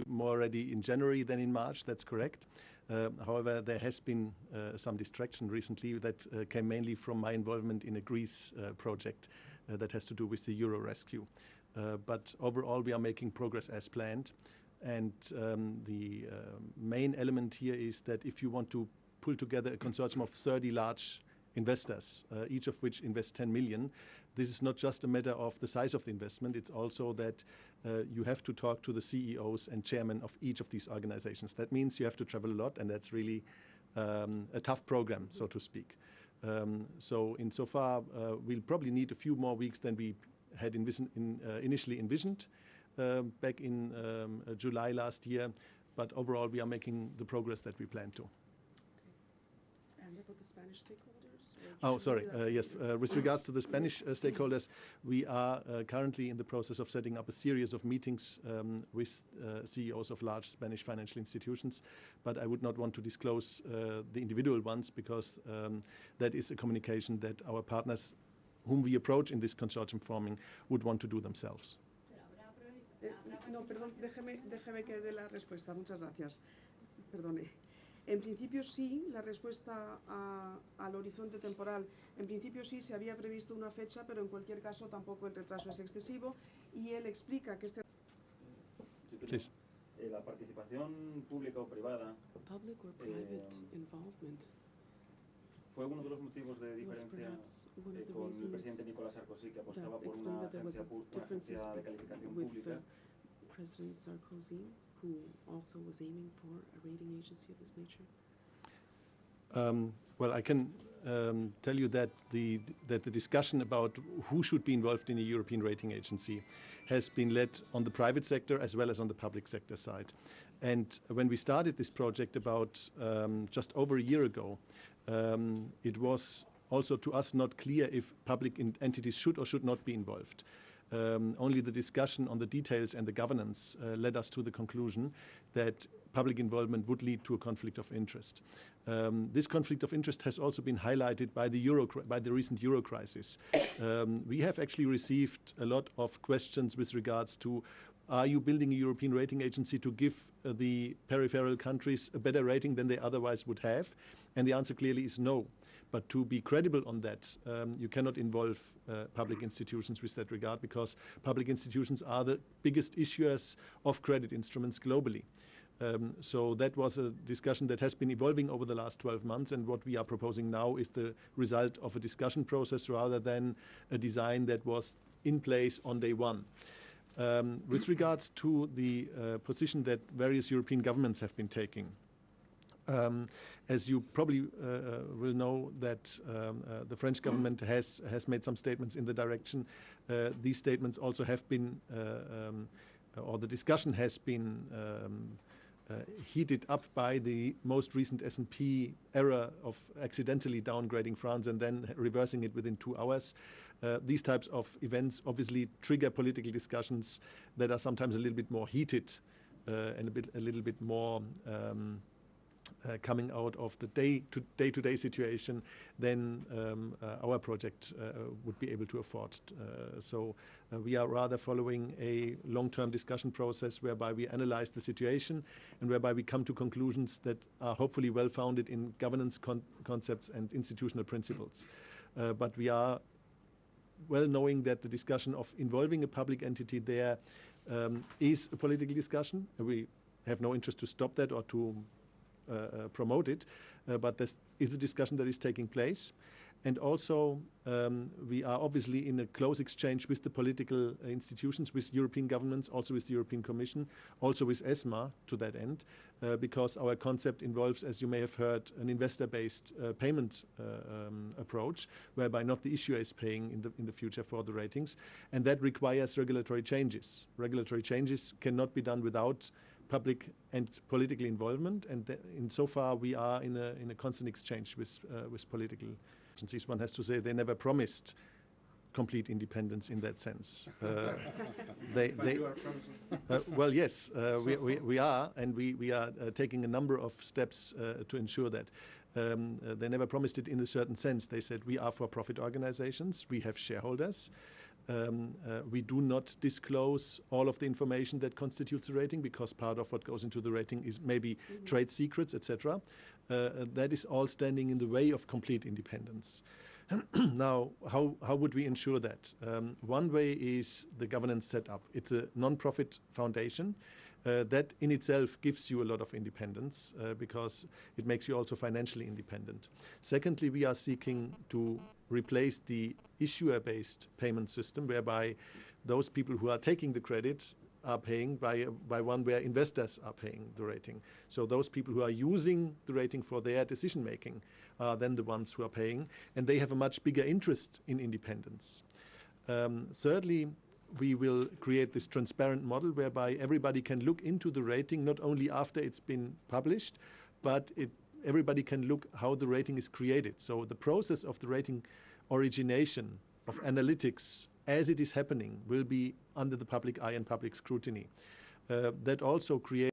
more ready in January than in March, that's correct. However, there has been some distraction recently that came mainly from my involvement in a Greece project that has to do with the Euro rescue. But overall, we are making progress as planned. And the main element here is that if you want to pull together a consortium of 30 large investors, each of which invest 10 million. This is not just a matter of the size of the investment, it's also that you have to talk to the CEOs and chairmen of each of these organizations. That means you have to travel a lot, and that's really a tough program, so to speak. So insofar, we'll probably need a few more weeks than we had initially envisioned back in July last year, but overall we are making the progress that we planned to. And about the Spanish stakeholders? Oh, sorry. Yes. With regards to the Spanish stakeholders, we are currently in the process of setting up a series of meetings with CEOs of large Spanish financial institutions. But I would not want to disclose the individual ones because that is a communication that our partners, whom we approach in this consortium forming, would want to do themselves. No, perdón, déjeme que dé la respuesta. Muchas gracias. Perdone. En principio sí, la respuesta al horizonte temporal, en principio sí se había previsto una fecha, pero en cualquier caso tampoco el retraso es excesivo y él explica que este... La participación pública o privada Public or private involvement fue uno de los motivos de diferencia con el presidente Nicolas Sarkozy, que apostaba por una agencia de calificación pública. President Sarkozy, who also was aiming for a rating agency of this nature? Well, I can tell you that the discussion about who should be involved in a European rating agency has been led on the private sector as well as on the public sector side. And when we started this project about just over a year ago, it was also to us not clear if public entities should or should not be involved. Only the discussion on the details and the governance led us to the conclusion that public involvement would lead to a conflict of interest. This conflict of interest has also been highlighted by the recent Euro crisis. We have actually received a lot of questions with regards to, are you building a European rating agency to give the peripheral countries a better rating than they otherwise would have? And the answer clearly is no. But to be credible on that, you cannot involve public institutions with that regard, because public institutions are the biggest issuers of credit instruments globally. So that was a discussion that has been evolving over the last 12 months, and what we are proposing now is the result of a discussion process rather than a design that was in place on day one. With regards to the position that various European governments have been taking, as you probably will know, that the French government has made some statements in the direction. These statements also have been, or the discussion has been heated up by the most recent S&P error of accidentally downgrading France and then reversing it within 2 hours. These types of events obviously trigger political discussions that are sometimes a little bit more heated and a little bit more coming out of the day-to-day situation than our project would be able to afford. So we are rather following a long-term discussion process whereby we analyze the situation and whereby we come to conclusions that are hopefully well-founded in governance concepts and institutional principles. But we are well knowing that the discussion of involving a public entity there is a political discussion. We have no interest to stop that or to promote it, but this is a discussion that is taking place. And also we are obviously in a close exchange with the political institutions, with European governments, also with the European Commission, also with ESMA to that end, because our concept involves, as you may have heard, an investor-based payment approach, whereby not the issuer is paying in the future for the ratings, and that requires regulatory changes. Regulatory changes cannot be done without public and political involvement, and insofar we are in a constant exchange with political agencies. One has to say they never promised complete independence in that sense. Well, yes, we are, and we are taking a number of steps to ensure that. They never promised it in a certain sense. They said we are for-profit organizations, we have shareholders, we do not disclose all of the information that constitutes a rating, because part of what goes into the rating is maybe trade secrets, etc. That is all standing in the way of complete independence. Now, how would we ensure that? One way is the governance setup. It's a non-profit foundation. That in itself gives you a lot of independence because it makes you also financially independent. Secondly, we are seeking to replace the issuer-based payment system, whereby those people who are taking the credit are paying by one where investors are paying the rating. So those people who are using the rating for their decision-making are then the ones who are paying, and they have a much bigger interest in independence. Thirdly, we will create this transparent model whereby everybody can look into the rating not only after it's been published, but everybody can look how the rating is created. So the process of the rating origination, of analytics, as it is happening, will be under the public eye and public scrutiny. That also creates